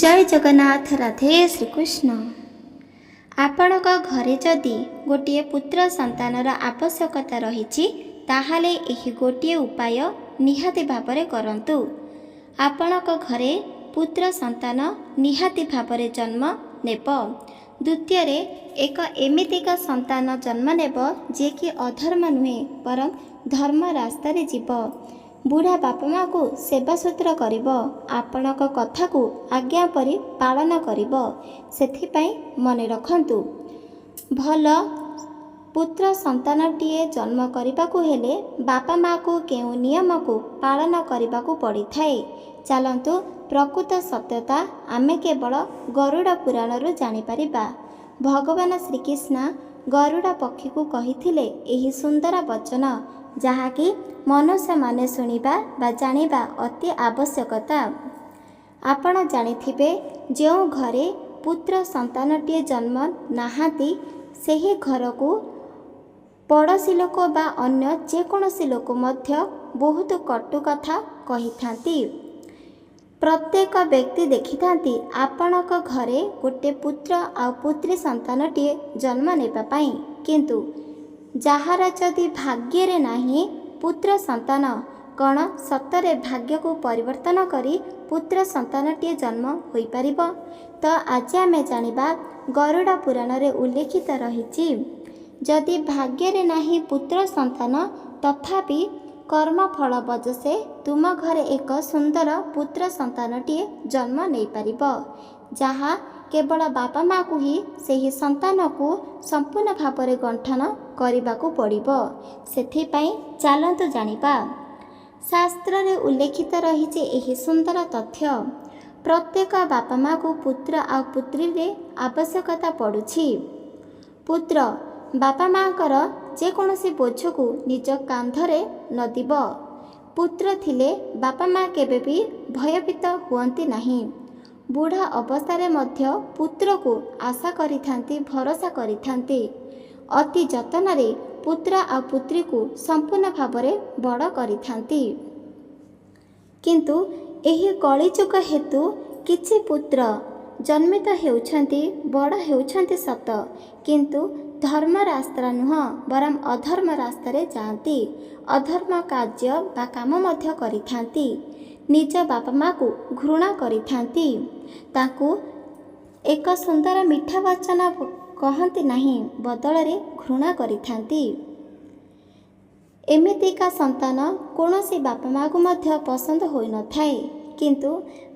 जय जगन्नाथ राधे श्रीकृष्ण। आपणक घरे जदि गोटे पुत्र संतानर आवश्यकता रही ताहाले एही गोटे उपाय निहाती भावरे करंतु। आपणक घरे पुत्र संतान निहाती भावरे जन्म नेब। द्वितीय एक एमितिका संतान जन्म नेब जे कि अधर्म नुहे बरं धर्म रास्तार जीव। बुढ़ा बापा माँ को सेवा सूत्र करिब, आपणक कथा को आज्ञा परि पालन करिब। सेथिपाई मने रखंतु, भल पुत्र संतानटीए जन्म करबाकू हेले बापा माँ को केउ नियम को पालन करबाकू पड़ी थाए। चलंतु प्रकृत सत्यता आमे केवल गरुड़ पुराणरू जानि परिबा। भगवान श्रीकृष्ण गरुड़ पक्षी को कहिथिले एही सुंदर वचन, जहाँकि मनुष्य माने सुनिबा बा जानिबा अति आवश्यकता। आपण जानिथिबे जो घरे पुत्र संतानटीए जन्म नाहाती सेही घर को पड़ोसी लोक बा अन्य जेकोसी लोक मध्य बहुत कटु कथा कहिथांती। प्रत्येक व्यक्ति देखिथांती आपणक घरे गोटे पुत्र आ पुत्री संतानटीए जन्म नेबा पाई, किंतु जहार जदि भाग्य नाही पुत्र संतान कौन सतरे भाग्य को परिवर्तन करी पुत्र संतानटीए जन्म होई परिबो। तो आज आमे जानिबा गरुड़ पुराण रे उल्लेखित रहिछि, जदि भाग्य रे नाही पुत्र संतान तथापि कर्म फल बजसे तुम घरे एक सुंदर पुत्र संतानटीए जन्म नहीं पारिबो, जहाँ केवल बापा माँ को ही सही संतान को संपूर्ण भाव में गंठन करने पड़िबो। सेथिपाई चलंतु जानिबा शास्त्र रे उल्लेखित रही एही सुंदर तथ्य। प्रत्येक बापा माँ को पुत्र आ पुत्री रे आवश्यकता पड़ुछि। पुत्र बापा माँ कर जेकोसी बोझ को निज कांधरे नदिब। पुत्र थिले बापा माँ केबे भी भयभीत हुअंती नहीं। बुढ़ा अवस्था मध्य पुत्र को आशा करिथांती, भरोसा करिथांती। अति जतन रे पुत्र आ पुत्री को संपूर्ण भाव में बड़ करिथांती। किंतु एही कलिजुग हेतु किछि पुत्र जन्मित हेउछंती, बड़ हेउछंती सत, किंतु धर्म रास्ता नुह बरम अधर्म रास्ता रे जाती। अधर्म कार्य बा काम मध्य करिथांती। निज बापा माँ को घृणा करिथांती। ताकू एक सुंदर मीठा वचन कहती नहीं, बदल रे घृणा करिथांती। एमितिका संतान कौनसी बापा माँ को मध्य पसंद होई न थाए, किंतु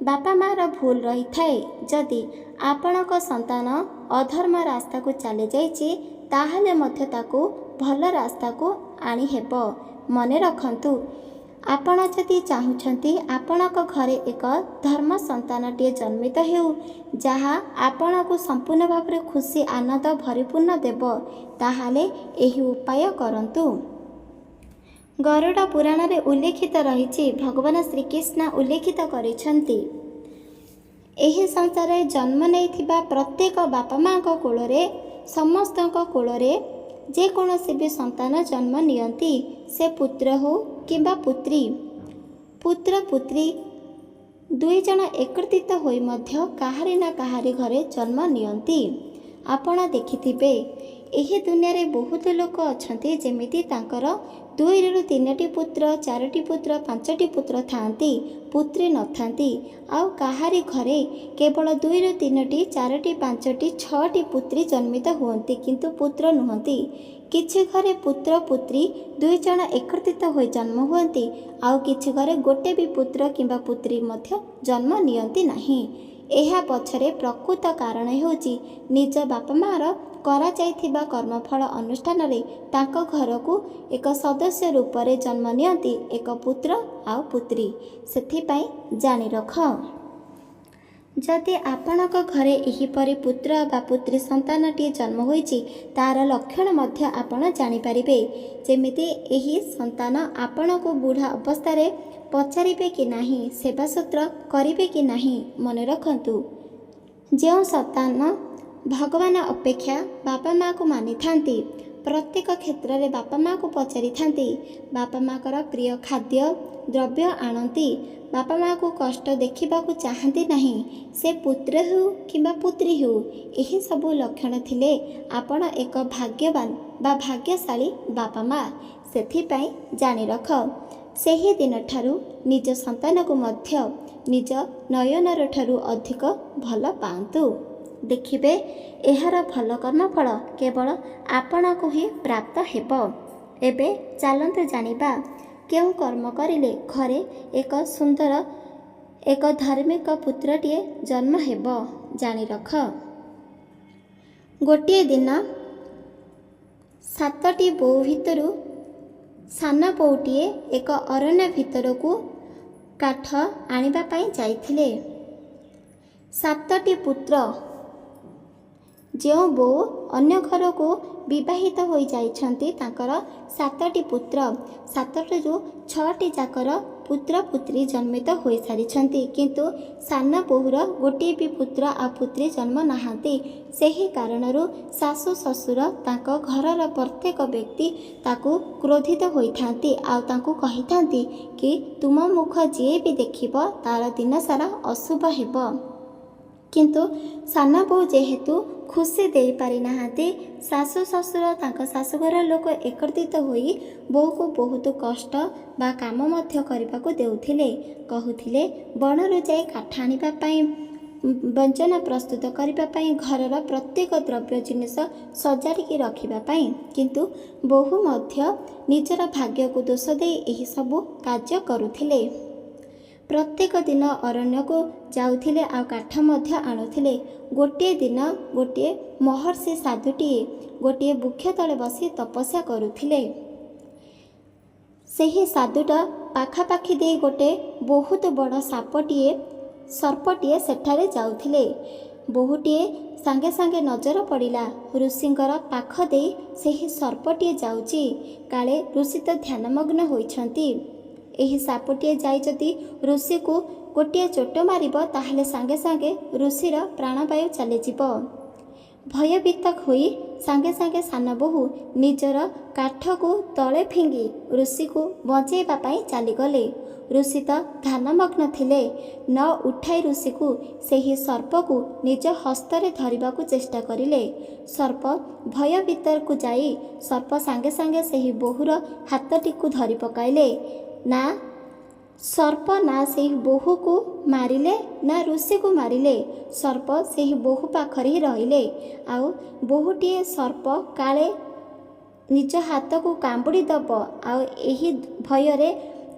बापा माँ रो भूल रही थाए। जदि आपणक संतान अधर्म रास्ता को चले जाइछि ताहले मध्य ताकू भल रास्ता को आनी हेबो। मने रखंतु, आपण जदि चाहुछंती आपणक घरे एक धर्म संतानटीए जन्मित हेउ, जहाँ आपण को संपूर्ण भाव में खुशी आनंद भरिपूर्ण देव, ताहाले एही उपाय करंतु। गरुड़ पुराण रे उल्लेखित रही भगवान श्रीकृष्ण उल्लेखित करिछंती, एही संसार रे जन्म नैथिबा प्रत्येक बापा माँ को कोଳରେ समस्त कोଳରେ जे कोनोसी भी संतान जन्म नियंती, से पुत्र हो किंबा पुत्री। पुत्र पुत्री दुई जन एकत्रित होई मध्य काहारी ना काहारी घरे जन्म नियंती। आपण देखिथिबे एही दुनिया रे बहुत लोक अछंती जेमिति तांकर 2 ରୁ 3ଟି पुत्र, 4ଟି पुत्र, 5ଟି पुत्र थांती, पुत्री न थांती। आउ काहारी घरे केवल 2 ରୁ 3ଟି, 4ଟି, 5ଟି, 6ଟି पुत्री जन्मित हुअंती, किंतु पुत्र नुहंती। किछि घरे पुत्र पुत्री 2 जन एकत्रित होई जन्म हुअंती, आउ किछि घरे गोटे भी पुत्र किंबा पुत्री मध्य जन्म नियंती नाही। एहा पछरे प्रकृत कारण हेउची निज बापा माँ करा जाइथिबा कर्मफल अनुष्ठान रे तांको घर को एक सदस्य रूप रे जन्म नियंती एक पुत्र आ पुत्री। सेथिपाई जानि रख, जदि आपणक घरे एहीपरि पुत्र बा पुत्री संतानटीए जन्म होइछि तार लक्षण मध्य आपण जानि परिबे। जेमिति एही संतान आपण को बुढ़ा अवस्था रे पचारिबे कि नाही, सेवा सूत्र करिबे कि नाही। मने रखंतु, जो संतान भगवान अपेक्षा बापा माँ को मानि थांती, प्रत्येक क्षेत्र में बापा माँ को पचारि थांती, बापा माँ प्रिय खाद्य द्रव्य आणती, ବାପା ମାଆକୁ କଷ୍ଟ ଦେଖିବାକୁ ଚାହାନ୍ତି ନାହିଁ, ସେ ପୁତ୍ର ହେଉ କିମ୍ବା ପୁତ୍ରୀ ହେଉ, ଏହିସବୁ ଲକ୍ଷଣ ଥିଲେ ଆପଣ ଏକ ଭାଗ୍ୟବାନ ବା ଭାଗ୍ୟଶାଳୀ ବାପା ମା'। ସେଥିପାଇଁ ଜାଣି ରଖ, ସେହି ଦିନଠାରୁ ନିଜ ସନ୍ତାନକୁ ମଧ୍ୟ ନିଜ ନୟନର ଠାରୁ ଅଧିକ ଭଲ ପାଆନ୍ତୁ। ଦେଖିବେ ଏହାର ଭଲ କର୍ମଫଳ କେବଳ ଆପଣଙ୍କୁ ହିଁ ପ୍ରାପ୍ତ ହେବ। ଏବେ ଚାଲନ୍ତୁ ଜାଣିବା କେଉଁ କର୍ମ କରିଲେ ଘରେ ଏକ ସୁନ୍ଦର ଏକ ଧାର୍ମିକ ପୁତ୍ରଟିଏ ଜନ୍ମ ହେବ। ଜାଣି ରଖ, ଗୋଟିଏ ଦିନ 7ଟି ବୋଉ ଭିତରୁ ସାନ ବୋଉଟିଏ ଏକ ଅରଣ୍ୟ ଭିତରକୁ କାଠ ଆଣିବା ପାଇଁ ଯାଇଥିଲେ। 7ଟି ପୁତ୍ର, ଯେଉଁ ବୋଉ ଅନ୍ୟ ଘରକୁ ବିବାହିତ ହୋଇଯାଇଛନ୍ତି ତାଙ୍କର 7ଟି ପୁତ୍ର, 7ଟିରୁ 6ଟି ଯାକର ପୁତ୍ର ପୁତ୍ରୀ ଜନ୍ମିତ ହୋଇସାରିଛନ୍ତି, କିନ୍ତୁ ସାନ ବୋହୂର ଗୋଟିଏ ବି ପୁତ୍ର ଆଉ ପୁତ୍ରୀ ଜନ୍ମ ନାହାନ୍ତି। ସେହି କାରଣରୁ ଶାଶୁ ଶ୍ୱଶୁର ତାଙ୍କ ଘରର ପ୍ରତ୍ୟେକ ବ୍ୟକ୍ତି ତାକୁ କ୍ରୋଧିତ ହୋଇଥାନ୍ତି ଆଉ ତାଙ୍କୁ କହିଥାନ୍ତି କି ତୁମ ମୁଖ ଯିଏ ବି ଦେଖିବ ତାର ଦିନସାରା ଅଶୁଭ ହେବ। କିନ୍ତୁ ସାନ ବୋଉ ଯେହେତୁ ଖୁସି ଦେଇପାରିନାହାନ୍ତି, ଶାଶୁ ଶ୍ୱଶୁର ତାଙ୍କ ଶାଶୁଘର ଲୋକ ଏକତ୍ରିତ ହୋଇ ବୋଉକୁ ବହୁତ କଷ୍ଟ ବା କାମ ମଧ୍ୟ କରିବାକୁ ଦେଉଥିଲେ। କହୁଥିଲେ ବଣରୁ ଯାଇ କାଠ ଆଣିବା ପାଇଁ, ବ୍ୟଞ୍ଜନ ପ୍ରସ୍ତୁତ କରିବା ପାଇଁ, ଘରର ପ୍ରତ୍ୟେକ ଦ୍ରବ୍ୟ ଜିନିଷ ସଜାଡ଼ିକି ରଖିବା ପାଇଁ। କିନ୍ତୁ ବୋହୂ ମଧ୍ୟ ନିଜର ଭାଗ୍ୟକୁ ଦୋଷ ଦେଇ ଏହିସବୁ କାର୍ଯ୍ୟ କରୁଥିଲେ। ପ୍ରତ୍ୟେକ ଦିନ ଅରଣ୍ୟକୁ ଯାଉଥିଲେ ଆଉ କାଠ ମଧ୍ୟ ଆଣୁଥିଲେ। ଗୋଟିଏ ଦିନ ଗୋଟିଏ ମହର୍ଷି ସାଧୁଟିଏ ଗୋଟିଏ ବୃକ୍ଷ ତଳେ ବସି ତପସ୍ୟା କରୁଥିଲେ। ସେହି ସାଧୁଟା ପାଖାପାଖି ଦେଇ ଗୋଟେ ବହୁତ ବଡ଼ ସର୍ପଟିଏ ସେଠାରେ ଯାଉଥିଲେ। ବୋହୂଟିଏ ସାଙ୍ଗେ ସାଙ୍ଗେ ନଜର ପଡ଼ିଲା, ଋଷିଙ୍କର ପାଖ ଦେଇ ସେହି ସର୍ପଟିଏ ଯାଉଛି, କାଳେ ଋଷି ତ ଧ୍ୟାନମଗ୍ନ ହୋଇଛନ୍ତି। ଏହି ସାପଟିଏ ଯାଇ ଯଦି ଋଷିକୁ ଗୋଟିଏ ଚୋଟ ମାରିବ ତାହେଲେ ସାଙ୍ଗେ ସାଙ୍ଗେ ଋଷିର ପ୍ରାଣବାୟୁ ଚାଲିଯିବ। ଭୟଭୀତ ହୋଇ ସାଙ୍ଗେ ସାଙ୍ଗେ ସାନ ବୋହୂ ନିଜର କାଠକୁ ତଳେ ଫିଙ୍ଗି ଋଷିକୁ ବଞ୍ଚାଇବା ପାଇଁ ଚାଲିଗଲେ। ଋଷି ତ ଧ୍ୟାନମଗ୍ନ ଥିଲେ, ନ ଉଠାଇ ଋଷିକୁ ସେହି ସର୍ପକୁ ନିଜ ହସ୍ତରେ ଧରିବାକୁ ଚେଷ୍ଟା କରିଲେ। ସର୍ପ ଭୟଭୀତକୁ ଯାଇ ସର୍ପ ସାଙ୍ଗେ ସାଙ୍ଗେ ସେହି ବୋହୂର ହାତଟିକୁ ଧରି ପକାଇଲେ। ନା ସର୍ପ ନା ସେହି ବୋହୂକୁ ମାରିଲେ ନା ଋଷିକୁ ମାରିଲେ, ସର୍ପ ସେହି ବୋହୂ ପାଖରେ ହିଁ ରହିଲେ। ଆଉ ବୋହୂଟିଏ ସର୍ପ କାଳେ ନିଜ ହାତକୁ କାମୁଡ଼ି ଦେବ ଆଉ ଏହି ଭୟରେ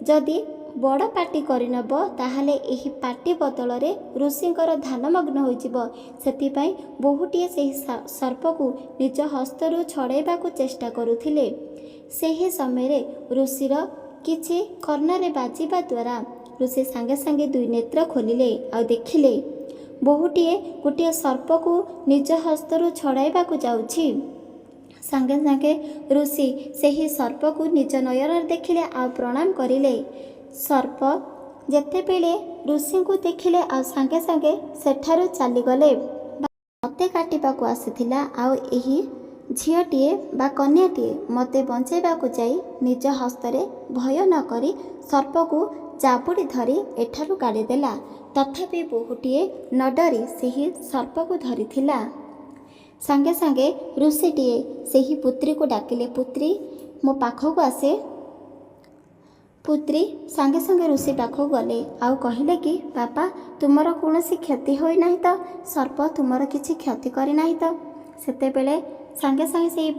ଯଦି ବଡ଼ ପାଟି କରିନେବ ତାହେଲେ ଏହି ପାଟି ବଦଳରେ ଋଷିଙ୍କର ଧ୍ୟାନମଗ୍ନ ହୋଇଯିବ। ସେଥିପାଇଁ ବୋହୂଟିଏ ସେହି ସର୍ପକୁ ନିଜ ହସ୍ତରୁ ଛଡ଼ାଇବାକୁ ଚେଷ୍ଟା କରୁଥିଲେ। ସେହି ସମୟରେ ଋଷିର କିଛି କର୍ଣ୍ଣରେ ବାଜିବା ଦ୍ୱାରା ଋଷି ସାଙ୍ଗେ ସାଙ୍ଗେ 2 ନେତ୍ର ଖୋଲିଲେ ଆଉ ଦେଖିଲେ ବୋହୂଟିଏ ଗୋଟିଏ ସର୍ପକୁ ନିଜ ହସ୍ତରୁ ଛଡ଼ାଇବାକୁ ଯାଉଛି। ସାଙ୍ଗେ ସାଙ୍ଗେ ଋଷି ସେହି ସର୍ପକୁ ନିଜ ନୟନରେ ଦେଖିଲେ ଆଉ ପ୍ରଣାମ କରିଲେ। ସର୍ପ ଯେତେବେଳେ ଋଷିଙ୍କୁ ଦେଖିଲେ ଆଉ ସାଙ୍ଗେ ସାଙ୍ଗେ ସେଠାରୁ ଚାଲିଗଲେ। ମୋତେ କାଟିବାକୁ ଆସିଥିଲା ଆଉ ଏହି ଝିଅଟିଏ ବା କନ୍ୟାଟିଏ ମୋତେ ବଞ୍ଚାଇବାକୁ ଯାଇ ନିଜ ହସ୍ତରେ ଭୟ ନ କରି ସର୍ପକୁ ଜାବୁଡ଼ି ଧରି ଏଠାରୁ କାଢ଼ିଦେଲା। ତଥାପି ବୋହୂଟିଏ ନ ଡରି ସେହି ସର୍ପକୁ ଧରିଥିଲା। ସାଙ୍ଗେ ସାଙ୍ଗେ ଋଷିଟିଏ ସେହି ପୁତ୍ରୀକୁ ଡାକିଲେ, ପୁତ୍ରୀ ମୋ ପାଖକୁ ଆସେ। ପୁତ୍ରୀ ସାଙ୍ଗେ ସାଙ୍ଗେ ଋଷି ପାଖକୁ ଗଲେ ଆଉ କହିଲେ କି ବାପା ତୁମର କୌଣସି କ୍ଷତି ହୋଇନାହିଁ ତ, ସର୍ପ ତୁମର କିଛି କ୍ଷତି କରିନାହିଁ ତ। ସେତେବେଳେ ସାଙ୍ଗେ ସାଙ୍ଗେ ସେହି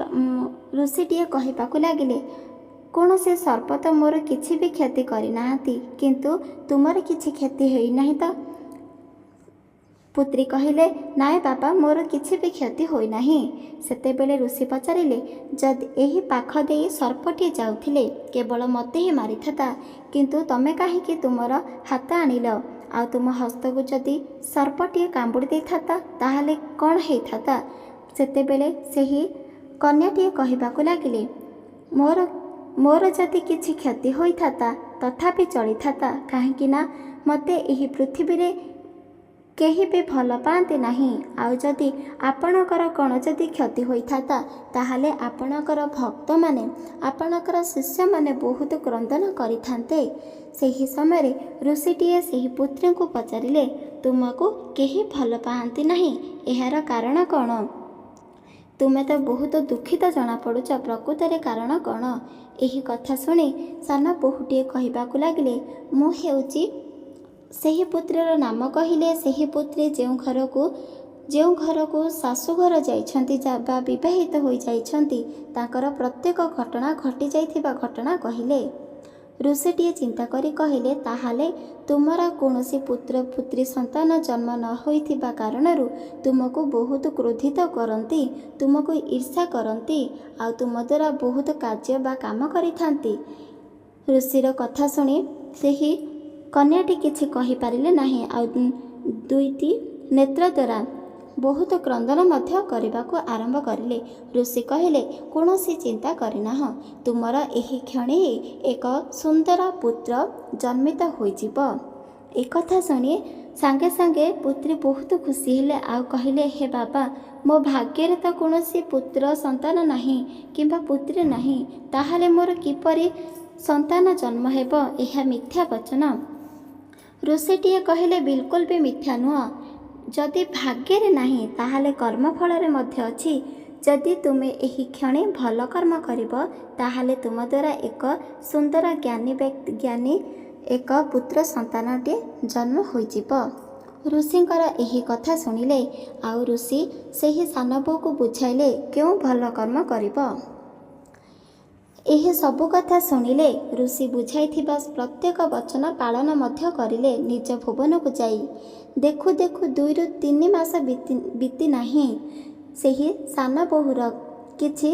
ଋଷିଟିଏ କହିବାକୁ ଲାଗିଲେ, କୌଣସି ସର୍ପ ତ ମୋର କିଛି ବି କ୍ଷତି କରିନାହାନ୍ତି, କିନ୍ତୁ ତୁମର କିଛି କ୍ଷତି ହୋଇନାହିଁ ତ। ପୁତ୍ରୀ କହିଲେ, ନାଇଁ ବାପା ମୋର କିଛି ବି କ୍ଷତି ହୋଇନାହିଁ। ସେତେବେଳେ ଋଷି ପଚାରିଲେ, ଯଦି ଏହି ପାଖ ଦେଇ ସର୍ପଟିଏ ଯାଉଥିଲେ କେବଳ ମୋତେ ହିଁ ମାରିଥାନ୍ତା, କିନ୍ତୁ ତମେ କାହିଁକି ତୁମର ହାତ ଆଣିଲ? ଆଉ ତୁମ ହସ୍ତକୁ ଯଦି ସର୍ପଟିଏ କାମୁଡ଼ି ଦେଇଥାନ୍ତା ତାହେଲେ କ'ଣ ହେଇଥାନ୍ତା? ସେତେବେଳେ ସେହି କନ୍ୟାଟିଏ କହିବାକୁ ଲାଗିଲେ, ମୋର ଯଦି କିଛି କ୍ଷତି ହୋଇଥାନ୍ତା ତଥାପି ଚଳିଥାନ୍ତା, କାହିଁକି ନା ମୋତେ ଏହି ପୃଥିବୀରେ केही भी भल पाती नहीं। आउ जदि आपणकर कौन जदि क्षति होता ताहले आपणकर भक्त माने आपणकर शिष्य माने बहुत क्रंदन करिथान्ते। ସେହି ସମୟରେ ଋଷିଟିଏ ସେହି ପୁତ୍ରଙ୍କୁ ପଚାରିଲେ, ତୁମକୁ କେହି ଭଲ ପାଆନ୍ତି ନାହିଁ, ଏହାର କାରଣ କ'ଣ? ତୁମେ ତ ବହୁତ ଦୁଃଖିତ ଜଣାପଡ଼ୁଛ, ପ୍ରକୃତରେ କାରଣ କ'ଣ? ଏହି କଥା ଶୁଣି ସାନ ବୋହୂଟିଏ କହିବାକୁ ଲାଗିଲେ, ମୁଁ ହେଉଛି ସେହି ପୁତ୍ରର ନାମ କହିଲେ ସେହି ପୁତ୍ରୀ ଯେଉଁ ଘରକୁ ଶାଶୁଘର ଯାଇଛନ୍ତି ବା ବିବାହିତ ହୋଇଯାଇଛନ୍ତି ତାଙ୍କର ପ୍ରତ୍ୟେକ ଘଟଣା ଘଟିଯାଇଥିବା ଘଟଣା କହିଲେ। ଋଷିଟିଏ ଚିନ୍ତା କରି କହିଲେ, ତାହେଲେ ତୁମର କୌଣସି ପୁତ୍ର ପୁତ୍ରୀ ସନ୍ତାନ ଜନ୍ମ ନ ହୋଇଥିବା କାରଣରୁ ତୁମକୁ ବହୁତ କ୍ରୋଧିତ କରନ୍ତି, ତୁମକୁ ଈର୍ଷା କରନ୍ତି, ଆଉ ତୁମ ଦ୍ୱାରା ବହୁତ କାର୍ଯ୍ୟ ବା କାମ କରିଥାନ୍ତି। ଋଷିର କଥା ଶୁଣି ସେହି କନ୍ୟାଟି କିଛି କହିପାରିଲେ ନାହିଁ, ଆଉ ଦୁଇଟି ନେତ୍ର ଦ୍ୱାରା ବହୁତ କ୍ରନ୍ଦନ ମଧ୍ୟ କରିବାକୁ ଆରମ୍ଭ କରିଲେ। ଋଷି କହିଲେ, କୌଣସି ଚିନ୍ତା କରିନାହଁ, ତୁମର ଏହି କ୍ଷଣି ଏକ ସୁନ୍ଦର ପୁତ୍ର ଜନ୍ମିତ ହୋଇଯିବ। ଏକଥା ଶୁଣି ସାଙ୍ଗେ ସାଙ୍ଗେ ପୁତ୍ରୀ ବହୁତ ଖୁସି ହେଲେ, ଆଉ କହିଲେ, ହେ ବାବା, ମୋ ଭାଗ୍ୟରେ ତ କୌଣସି ପୁତ୍ର ସନ୍ତାନ ନାହିଁ କିମ୍ବା ପୁତ୍ରୀ ନାହିଁ, ତାହେଲେ ମୋର କିପରି ସନ୍ତାନ ଜନ୍ମ ହେବ? ଏହା ମିଥ୍ୟା ବଚନ। ଋଷିଟିଏ କହିଲେ, ବିଲକୁଲ ବି ମିଥ୍ୟା ନୁହଁ। ଯଦି ଭାଗ୍ୟରେ ନାହିଁ ତାହେଲେ କର୍ମଫଳରେ ମଧ୍ୟ ଅଛି। ଯଦି ତୁମେ ଏହି କ୍ଷଣି ଭଲ କର୍ମ କରିବ ତାହେଲେ ତୁମ ଦ୍ୱାରା ଏକ ସୁନ୍ଦର ଜ୍ଞାନୀ ଏକ ପୁତ୍ର ସନ୍ତାନଟିଏ ଜନ୍ମ ହୋଇଯିବ। ଋଷିଙ୍କର ଏହି କଥା ଶୁଣିଲେ, ଆଉ ଋଷି ସେହି ସାନ ବୋହୂକୁ ବୁଝାଇଲେ କେଉଁ ଭଲ କର୍ମ କରିବ। ଏହି ସବୁ କଥା ଶୁଣିଲେ ଋଷି ବୁଝାଇଥିବା ପ୍ରତ୍ୟେକ ବଚନ ପାଳନ ମଧ୍ୟ କରିଲେ। ନିଜ ଭୁବନକୁ ଯାଇ ଦେଖୁ ଦେଖୁ 2ରୁ 3 ମାସ ବିତି ନାହିଁ, ସେହି ସାନ ବୋହୂର କିଛି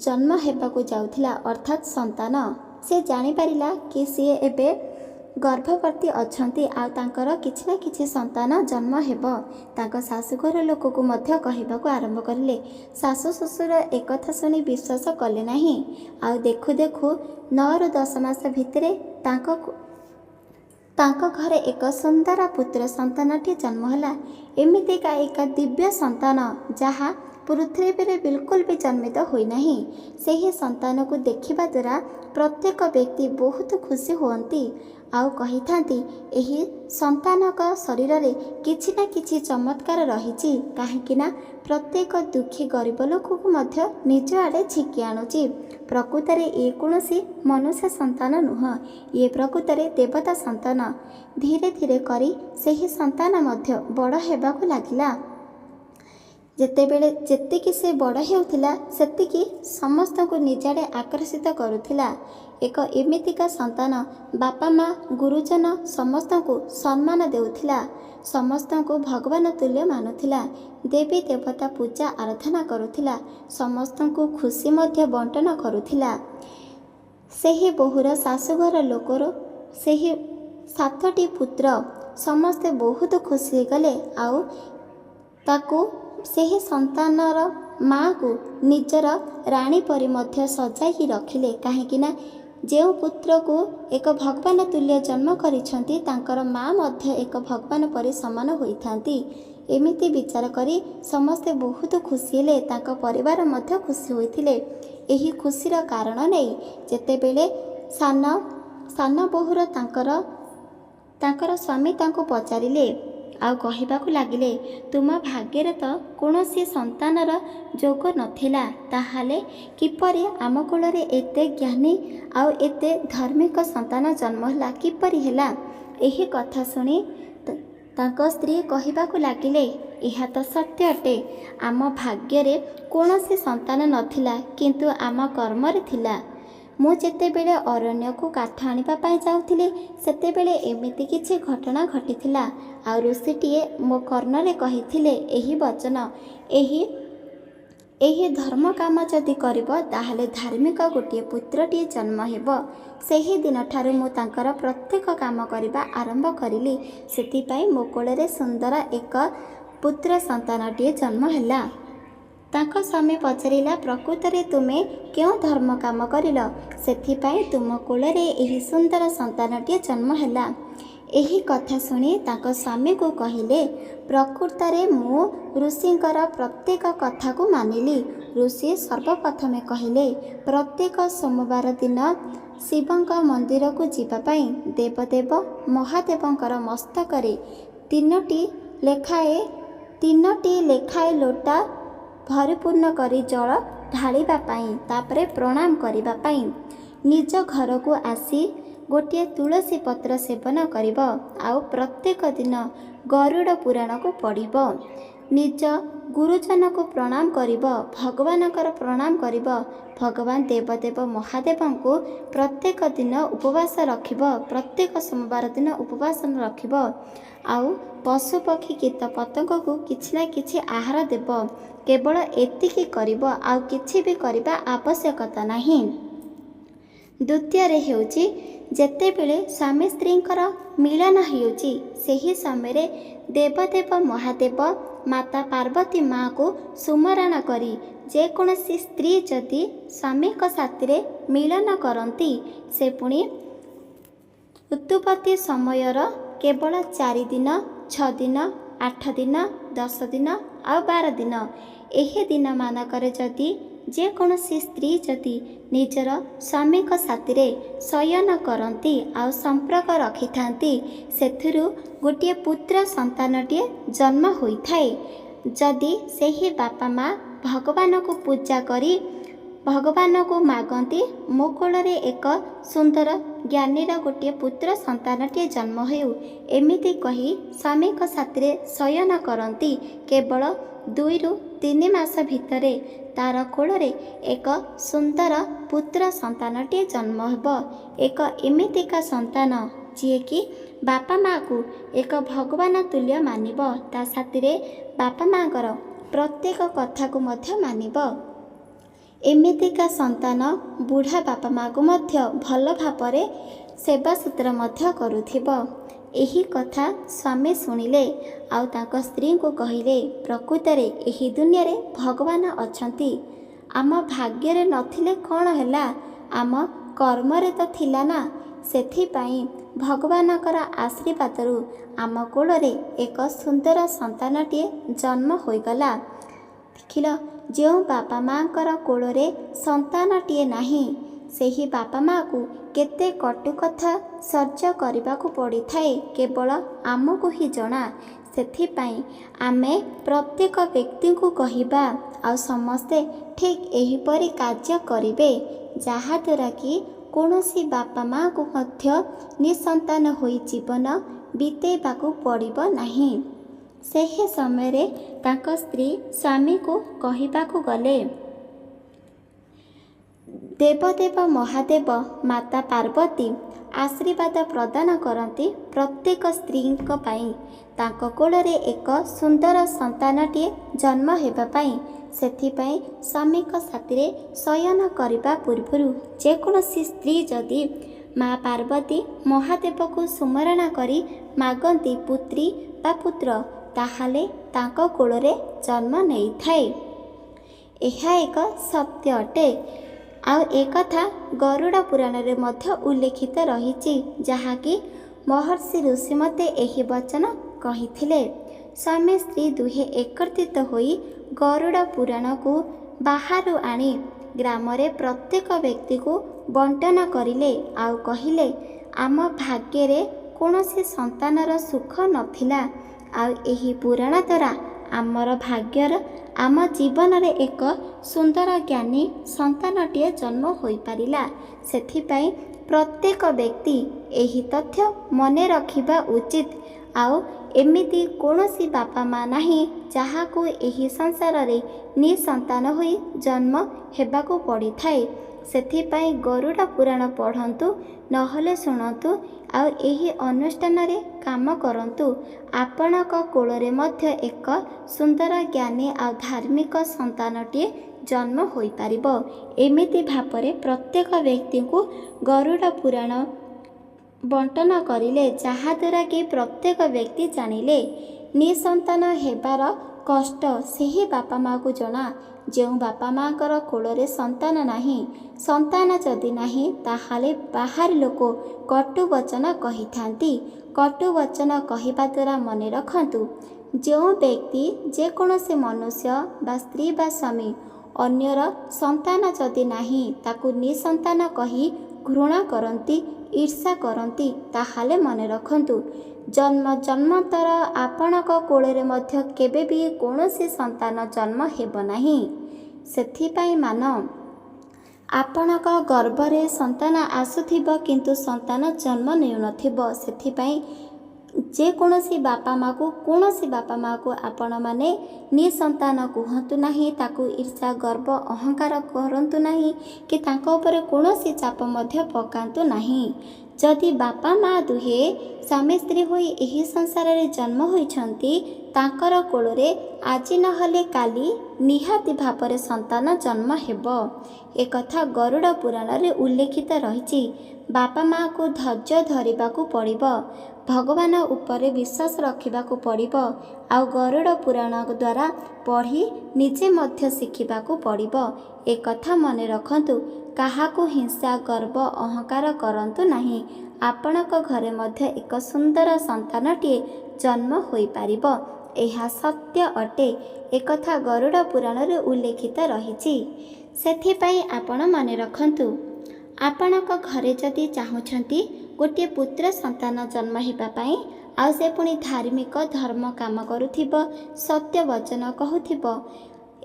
ଜନ୍ମ ହେବାକୁ ଯାଉଥିଲା, ଅର୍ଥାତ୍ ସନ୍ତାନ। ସେ ଜାଣିପାରିଲା କି ସିଏ ଏବେ ଗର୍ଭବତୀ ଅଛନ୍ତି, ଆଉ ତାଙ୍କର କିଛି ନା କିଛି ସନ୍ତାନ ଜନ୍ମ ହେବ। ତାଙ୍କ ଶାଶୁଘର ଲୋକକୁ ମଧ୍ୟ କହିବାକୁ ଆରମ୍ଭ କରିଲେ। ଶାଶୁ ଶ୍ୱଶୁର ଏକଥା ଶୁଣି ବିଶ୍ୱାସ କଲେ ନାହିଁ, ଆଉ ଦେଖୁ ଦେଖୁ 9ରୁ 10 ମାସ ଭିତରେ ତାଙ୍କ ଘରେ ଏକ ସୁନ୍ଦର ପୁତ୍ର ସନ୍ତାନଟି ଜନ୍ମ ହେଲା। ଏମିତିକା ଏକ ଦିବ୍ୟ ସନ୍ତାନ ଯାହା ପୃଥିବୀରେ ବିଲକୁଲ ବି ଜନ୍ମିତ ହୋଇନାହିଁ। ସେହି ସନ୍ତାନକୁ ଦେଖିବା ଦ୍ୱାରା ପ୍ରତ୍ୟେକ ବ୍ୟକ୍ତି ବହୁତ ଖୁସି ହୁଅନ୍ତି, ଆଉ କହିଥାନ୍ତି ଏହି ସନ୍ତାନଙ୍କ ଶରୀରରେ କିଛି ନା କିଛି ଚମତ୍କାର ରହିଛି, କାହିଁକିନା ପ୍ରତ୍ୟେକ ଦୁଃଖୀ ଗରିବ ଲୋକକୁ ମଧ୍ୟ ନିଜ ଆଡ଼େ ଝିକି ଆଣୁଛି। ପ୍ରକୃତରେ ଇଏ କୌଣସି ମନୁଷ୍ୟ ସନ୍ତାନ ନୁହଁ, ଇଏ ପ୍ରକୃତରେ ଦେବତା ସନ୍ତାନ। ଧୀରେ ଧୀରେ କରି ସେହି ସନ୍ତାନ ମଧ୍ୟ ବଡ଼ ହେବାକୁ ଲାଗିଲା। ଯେତିକି ସେ ବଡ଼ ହେଉଥିଲା ସେତିକି ସମସ୍ତଙ୍କୁ ନିଜଆଡ଼େ ଆକର୍ଷିତ କରୁଥିଲା। ଏକ ଏମିତିକା ସନ୍ତାନ ବାପା ମା ଗୁରୁଜନ ସମସ୍ତଙ୍କୁ ସମ୍ମାନ ଦେଉଥିଲା, ସମସ୍ତଙ୍କୁ ଭଗବାନ ତୁଲ୍ୟ ମାନୁଥିଲା, ଦେବୀ ଦେବତା ପୂଜା ଆରାଧନା କରୁଥିଲା, ସମସ୍ତଙ୍କୁ ଖୁସି ମଧ୍ୟ ବଣ୍ଟନ କରୁଥିଲା। ସେହି ବୋହୂର ଶାଶୁଘର ଲୋକର ସେହି 7ଟି ପୁତ୍ର ସମସ୍ତେ ବହୁତ ଖୁସି ହେଇଗଲେ, ଆଉ ତାକୁ ସେହି ସନ୍ତାନର ମାଆକୁ ନିଜର ରାଣୀ ପରି ମଧ୍ୟ ସଜାଇକି ରଖିଲେ, କାହିଁକିନା ଯେଉଁ ପୁତ୍ରକୁ ଏକ ଭଗବାନ ତୁଲ୍ୟ ଜନ୍ମ କରିଛନ୍ତି ତାଙ୍କର ମା ମଧ୍ୟ ଏକ ଭଗବାନ ପରି ସମାନ ହୋଇଥାନ୍ତି। ଏମିତି ବିଚାର କରି ସମସ୍ତେ ବହୁତ ଖୁସି ହେଲେ, ତାଙ୍କ ପରିବାର ମଧ୍ୟ ଖୁସି ହୋଇଥିଲେ। ଏହି ଖୁସିର କାରଣ ନେଇ ଯେତେବେଳେ ସାନ ବୋହୂର ତାଙ୍କର ସ୍ୱାମୀ ତାଙ୍କୁ ପଚାରିଲେ, ଆଉ କହିବାକୁ ଲାଗିଲେ, ତୁମ ଭାଗ୍ୟରେ ତ କୌଣସି ସନ୍ତାନର ଯୋଗ ନଥିଲା, ତାହେଲେ କିପରି ଆମ କୋଳରେ ଏତେ ଜ୍ଞାନୀ ଆଉ ଏତେ ଧାର୍ମିକ ସନ୍ତାନ ଜନ୍ମ ହେଲା, କିପରି ହେଲା? ଏହି କଥା ଶୁଣି ତାଙ୍କ ସ୍ତ୍ରୀ କହିବାକୁ ଲାଗିଲେ, ଏହା ତ ସତ୍ୟ ଅଟେ, ଆମ ଭାଗ୍ୟରେ କୌଣସି ସନ୍ତାନ ନଥିଲା, କିନ୍ତୁ ଆମ କର୍ମରେ ଥିଲା। ମୁଁ ଯେତେବେଳେ ଅରଣ୍ୟକୁ କାଠ ଆଣିବା ପାଇଁ ଯାଉଥିଲି ସେତେବେଳେ ଏମିତି କିଛି ଘଟଣା ଘଟିଥିଲା, ଆଉ ଋଷିଟିଏ ମୋ କର୍ଣ୍ଣରେ କହିଥିଲେ ଏହି ବଚନ, ଏହି ଧର୍ମ କାମ ଯଦି କରିବ ତାହେଲେ ଧାର୍ମିକ ଗୋଟିଏ ପୁତ୍ରଟିଏ ଜନ୍ମ ହେବ। ସେହି ଦିନଠାରୁ ମୁଁ ତାଙ୍କର ପ୍ରତ୍ୟେକ କାମ କରିବା ଆରମ୍ଭ କରିଲି, ସେଥିପାଇଁ ମୋ କୋଳରେ ସୁନ୍ଦର ଏକ ପୁତ୍ର ସନ୍ତାନଟିଏ ଜନ୍ମ ହେଲା। ତାଙ୍କ ସ୍ୱାମୀ ପଚାରିଲା, ପ୍ରକୃତରେ ତୁମେ କେଉଁ ଧର୍ମ କାମ କରିଲ, ସେଥିପାଇଁ ତୁମ କୋଳରେ ଏହି ସୁନ୍ଦର ସନ୍ତାନଟିଏ ଜନ୍ମ ହେଲା? ଏହି କଥା ଶୁଣି ତାଙ୍କ ସ୍ୱାମୀକୁ କହିଲେ, ପ୍ରକୃତରେ ମୁଁ ଋଷିଙ୍କର ପ୍ରତ୍ୟେକ କଥାକୁ ମାନିଲି। ଋଷି ସର୍ବପ୍ରଥମେ କହିଲେ, ପ୍ରତ୍ୟେକ ସୋମବାର ଦିନ ଶିବଙ୍କ ମନ୍ଦିରକୁ ଯିବା ପାଇଁ ଦେବଦେବ ମହାଦେବଙ୍କର ମସ୍ତକରେ ତିନୋଟି ଲେଖାଏ ଲୋଟା ପରିପୂର୍ଣ୍ଣ କରି ଜଳ ଢାଳିବା ପାଇଁ, ତାପରେ ପ୍ରଣାମ କରିବା ପାଇଁ। ନିଜ ଘରକୁ ଆସି ଗୋଟିଏ ତୁଳସୀ ପତ୍ର ସେବନ କରିବ। ଆଉ ପ୍ରତ୍ୟେକ ଦିନ ଗରୁଡ଼ ପୁରାଣକୁ ପଢ଼ିବ। ନିଜ ଗୁରୁଜନକୁ ପ୍ରଣାମ କରିବ, ଭଗବାନଙ୍କର ପ୍ରଣାମ କରିବ। ଭଗବାନ ଦେବଦେବ ମହାଦେବଙ୍କୁ ପ୍ରତ୍ୟେକ ଦିନ ଉପବାସ ରଖିବ, ପ୍ରତ୍ୟେକ ସୋମବାର ଦିନ ଉପବାସ ରଖିବ। ଆଉ ପଶୁପକ୍ଷୀ କୀଟ ପତଙ୍ଗକୁ କିଛି ନା କିଛି ଆହାର ଦେବ। କେବଳ ଏତିକି କରିବ, ଆଉ କିଛି ବି କରିବା ଆବଶ୍ୟକତା ନାହିଁ। ଦ୍ୱିତୀୟରେ ହେଉଛି, ଯେତେବେଳେ ସ୍ୱାମୀ ସ୍ତ୍ରୀଙ୍କର ମିଳନ ହେଉଛି ସେହି ସମୟରେ ଦେବଦେବ ମହାଦେବ ମାତା ପାର୍ବତୀ ମା'କୁ ସୁମରଣ କରି ଯେକୌଣସି ସ୍ତ୍ରୀ ଯଦି ସ୍ୱାମୀଙ୍କ ସାଥିରେ ମିଳନ କରନ୍ତି, ସେ ପୁଣି ଋତୁପତି ସମୟର କେବଳ 4 ଦିନ, 6 ଦିନ, 8 ଦିନ, 10 ଦିନ ଆଉ 12 ଦିନ, ଏହି ଦିନମାନଙ୍କରେ ଯଦି ଯେକୌଣସି ସ୍ତ୍ରୀ ଯଦି ନିଜର ସ୍ୱାମୀଙ୍କ ସାଥିରେ ଶୟନ କରନ୍ତି ଆଉ ସମ୍ପର୍କ ରଖିଥାନ୍ତି, ସେଥିରୁ ଗୋଟିଏ ପୁତ୍ର ସନ୍ତାନଟିଏ ଜନ୍ମ ହୋଇଥାଏ। ଯଦି ସେହି ବାପା ମା ଭଗବାନଙ୍କୁ ପୂଜା କରି ଭଗବାନଙ୍କୁ ମାଗନ୍ତି, ମୋ କୋଳରେ ଏକ ସୁନ୍ଦର ଜ୍ଞାନୀର ଗୋଟିଏ ପୁତ୍ର ସନ୍ତାନଟିଏ ଜନ୍ମ ହେଉ, ଏମିତି କହି ସ୍ୱାମୀଙ୍କ ସାଥିରେ ଶୟନ କରନ୍ତି, କେବଳ 2 ରୁ 3 ମାସ ଭିତରେ ତାର କୋଳରେ ଏକ ସୁନ୍ଦର ପୁତ୍ର ସନ୍ତାନଟିଏ ଜନ୍ମ ହେବ। ଏକ ଏମିତିକା ସନ୍ତାନ ଯିଏକି ବାପା ମା'କୁ ଏକ ଭଗବାନ ତୁଲ୍ୟ ମାନିବ, ତା ସାଥିରେ ବାପା ମା'ଙ୍କର ପ୍ରତ୍ୟେକ କଥାକୁ ମଧ୍ୟ ମାନିବ। ଏମିତିକା ସନ୍ତାନ ବୁଢ଼ା ବାପା ମା'କୁ ମଧ୍ୟ ଭଲ ଭାବରେ ସେବା ସୁତରା ମଧ୍ୟ କରୁଥିବ। ଏହି କଥା ସ୍ୱାମୀ ଶୁଣିଲେ ଆଉ ତାଙ୍କ ସ୍ତ୍ରୀଙ୍କୁ କହିଲେ, ପ୍ରକୃତରେ ଏହି ଦୁନିଆରେ ଭଗବାନ ଅଛନ୍ତି। ଆମ ଭାଗ୍ୟରେ ନଥିଲେ କ'ଣ ହେଲା, ଆମ କର୍ମରେ ତ ଥିଲା ନା। ସେଥିପାଇଁ ଭଗବାନଙ୍କର ଆଶୀର୍ବାଦରୁ ଆମ କୋଳରେ ଏକ ସୁନ୍ଦର ସନ୍ତାନଟିଏ ଜନ୍ମ ହୋଇଗଲା। ଦେଖିଲ, ଯେଉଁ ବାପା ମା'ଙ୍କର କୋଳରେ ସନ୍ତାନଟିଏ ନାହିଁ, ସେହି ବାପା ମା'କୁ କେତେ କଟୁ କଥା ସହ୍ୟ କରିବାକୁ ପଡ଼ିଥାଏ, କେବଳ ଆମକୁ ହିଁ ଜଣା। ସେଥିପାଇଁ ଆମେ ପ୍ରତ୍ୟେକ ବ୍ୟକ୍ତିଙ୍କୁ କହିବା ଆଉ ସମସ୍ତେ ଠିକ୍ ଏହିପରି କାର୍ଯ୍ୟ କରିବେ, ଯାହାଦ୍ୱାରା କି କୌଣସି ବାପା ମା'କୁ ମଧ୍ୟ ନିଃସନ୍ତାନ ହୋଇ ଜୀବନ ବିତେଇବାକୁ ପଡ଼ିବ ନାହିଁ। ସେହି ସମୟରେ ତାଙ୍କ ସ୍ତ୍ରୀ ସ୍ୱାମୀକୁ କହିବାକୁ ଗଲେ, ଦେବଦେବ ମହାଦେବ ମାତା ପାର୍ବତୀ ଆଶୀର୍ବାଦ ପ୍ରଦାନ କରନ୍ତି ପ୍ରତ୍ୟେକ ସ୍ତ୍ରୀଙ୍କ ପାଇଁ, ତାଙ୍କ କୋଳରେ ଏକ ସୁନ୍ଦର ସନ୍ତାନଟିଏ ଜନ୍ମ ହେବା ପାଇଁ। ସେଥିପାଇଁ ସ୍ୱାମୀଙ୍କ ସାଥିରେ ଶୟନ କରିବା ପୂର୍ବରୁ ଯେକୌଣସି ସ୍ତ୍ରୀ ଯଦି ମା ପାର୍ବତୀ ମହାଦେବକୁ ସୁମରଣ କରି ମାଗନ୍ତି ପୁତ୍ରୀ ବା ପୁତ୍ର, ତାହେଲେ ତାଙ୍କ କୋଳରେ ଜନ୍ମ ନେଇଥାଏ। ଏହା ଏକ ସତ୍ୟ ଅଟେ। ଆଉ ଏକଥା ଗରୁଡ଼ ପୁରାଣରେ ମଧ୍ୟ ଉଲ୍ଲେଖିତ ରହିଛି, ଯାହାକି ମହର୍ଷି ଋଷି ମୋତେ ଏହି ବଚନ କହିଥିଲେ। ସ୍ୱାମୀ ସ୍ତ୍ରୀ ଦୁହେଁ ଏକତ୍ରିତ ହୋଇ ଗରୁଡ଼ ପୁରାଣକୁ ବାହାରୁ ଆଣି ଗ୍ରାମରେ ପ୍ରତ୍ୟେକ ବ୍ୟକ୍ତିକୁ ବଣ୍ଟନ କରିଲେ ଆଉ କହିଲେ, ଆମ ଭାଗ୍ୟରେ କୌଣସି ସନ୍ତାନର ସୁଖ ନଥିଲା, ଆଉ ଏହି ପୁରାଣ ଦ୍ୱାରା ଆମର ଭାଗ୍ୟର ଆମ ଜୀବନରେ ଏକ ସୁନ୍ଦର ଜ୍ଞାନୀ ସନ୍ତାନଟିଏ ଜନ୍ମ ହୋଇପାରିଲା। ସେଥିପାଇଁ ପ୍ରତ୍ୟେକ ବ୍ୟକ୍ତି ଏହି ତଥ୍ୟ ମନେ ରଖିବା ଉଚିତ। ଆଉ ଏମିତି କୌଣସି ବାପା ମା ନାହିଁ ଯାହାକୁ ଏହି ସଂସାରରେ ନିଃସନ୍ତାନ ହୋଇ ଜନ୍ମ ହେବାକୁ ପଡ଼ିଥାଏ। ସେଥିପାଇଁ ଗରୁଡ଼ ପୁରାଣ ପଢ଼ନ୍ତୁ, ନହେଲେ ଶୁଣନ୍ତୁ ଆଉ ଏହି ଅନୁଷ୍ଠାନରେ କାମ କରନ୍ତୁ। ଆପଣଙ୍କ କୋଳରେ ମଧ୍ୟ ଏକ ସୁନ୍ଦର ଜ୍ଞାନୀ ଆଉ ଧାର୍ମିକ ସନ୍ତାନଟିଏ ଜନ୍ମ ହୋଇପାରିବ। ଏମିତି ଭାବରେ ପ୍ରତ୍ୟେକ ବ୍ୟକ୍ତିଙ୍କୁ ଗରୁଡ଼ ପୁରାଣ ବଣ୍ଟନ କରିଲେ, ଯାହାଦ୍ୱାରା କି ପ୍ରତ୍ୟେକ ବ୍ୟକ୍ତି ଜାଣିଲେ ନିଃସନ୍ତାନ ହେବାର କଷ୍ଟ ସେହି ବାପା ମା'କୁ ଜଣା। ଯେଉଁ ବାପା ମା'ଙ୍କର କୋଳରେ ସନ୍ତାନ ନାହିଁ, ସନ୍ତାନ ଯଦି ନାହିଁ, ତାହେଲେ ବାହାର ଲୋକ କଟୁ ବଚନ କହିଥାନ୍ତି। कटु वचन कहवा द्वारा मन रखु जो व्यक्ति जेकोसी मनुष्य बा स्त्री बा स्वामी अन्यर संतान जदि नाही ताकू निसंतान कही घृणा करती ईर्षा करती ताहाले मन रखु जन्म जन्मतर आपणक कोଳରେ ମଧ୍ୟ केबे भी कौनसी संतान जन्म हेब नाही। सेथिपाई मान आपणक गर्भरे संतान आसुथिब किंतु संतान जन्म नेउनथिब। सेथिपाई जेकोसी बापा माँ को कौनसी बापा माँ को आपण माने निसंतान कहतु नहीं, ताकू ईर्षा गर्व अहंकार करतु नहीं कि तांको उपरे कौनसी चाप मध्य पकातु नहीं। जदि बापा माँ दुहे स्वामी स्त्री होई एही संसार रे जन्म होइछंती तांकर कोଳରେ आजि नहले काली निहाती भाବରେ संतान जन्म हेब। एक कथा गरुड़ पुराण रे उल्लेखित रहिछि। बापा माँ को धैर्य धरिबाकू पड़िबो, भगवान उपरे विश्वास रखिबाकू पड़िबो, आउ गरुड़ पुराण द्वारा पढ़ी निजे मध्य शिखिबाकू पड़िबो। एक कथा मने रखंतु, काहाकू हिंसा गर्व अहंकार करंतु नाही। आपणक घरे मध्य एक सुंदर संतानटीए जन्म होई पारिबो, एहा सत्य अटे। एक कथा गरुड़ पुराण रे उल्लेखित रहिछि। सेथिपाई आपण मने रखंतु, आपणक घरे जदि चाहुछंती गोटे पुत्र संतान जन्म हेबा पाई आ से पुणी धार्मिक धर्म काम करुथिबो, सत्य वचन कहूथिबो,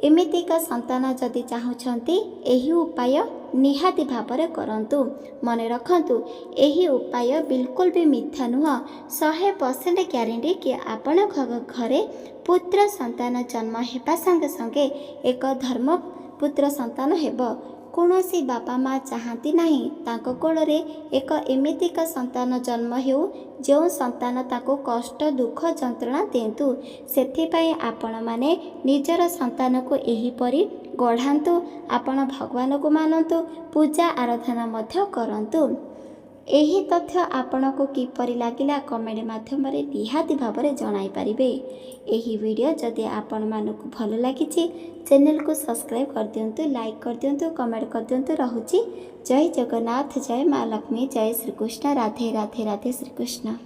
एमितिका संतान जदि चाहुछंती एही उपाय निहाती भाବରେ करंतु। मने रखंतु एही उपाय बिल्कुल भी मिथ्या नुह। 100% ग्यारंटी कि आपण घरे पुत्र संतान जन्म हेबा संगे संगे एक धर्म पुत्र संतान हेब। कौनसी बापा माँ चाहती नहीं ताको कोଳରେ एक एमितिका संतान जन्म हेउ जो संतान ताको कष्ट दुख जंत्रणा देंतु। सेथिपाई आपण माने निजर संतान को एहीपरि गढ़ांतु। आपण भगवान को मानतु, पूजा आराधना मध्य करंतु। एही तथ्य आपण को किपरि लागिला कमेंट माध्यम रे निहाती भाବରେ जणाई पारिबे। एही वीडियो जदि आपण मानकु भल लागिछि चैनल को सब्सक्राइब कर दियंतु, लाइक कर दियंतु, कमेंट कर दियंतु। रहुछि जय जगन्नाथ, जय माँ लक्ष्मी, जय श्री कृष्ण। राधे राधे राधे श्री कृष्ण।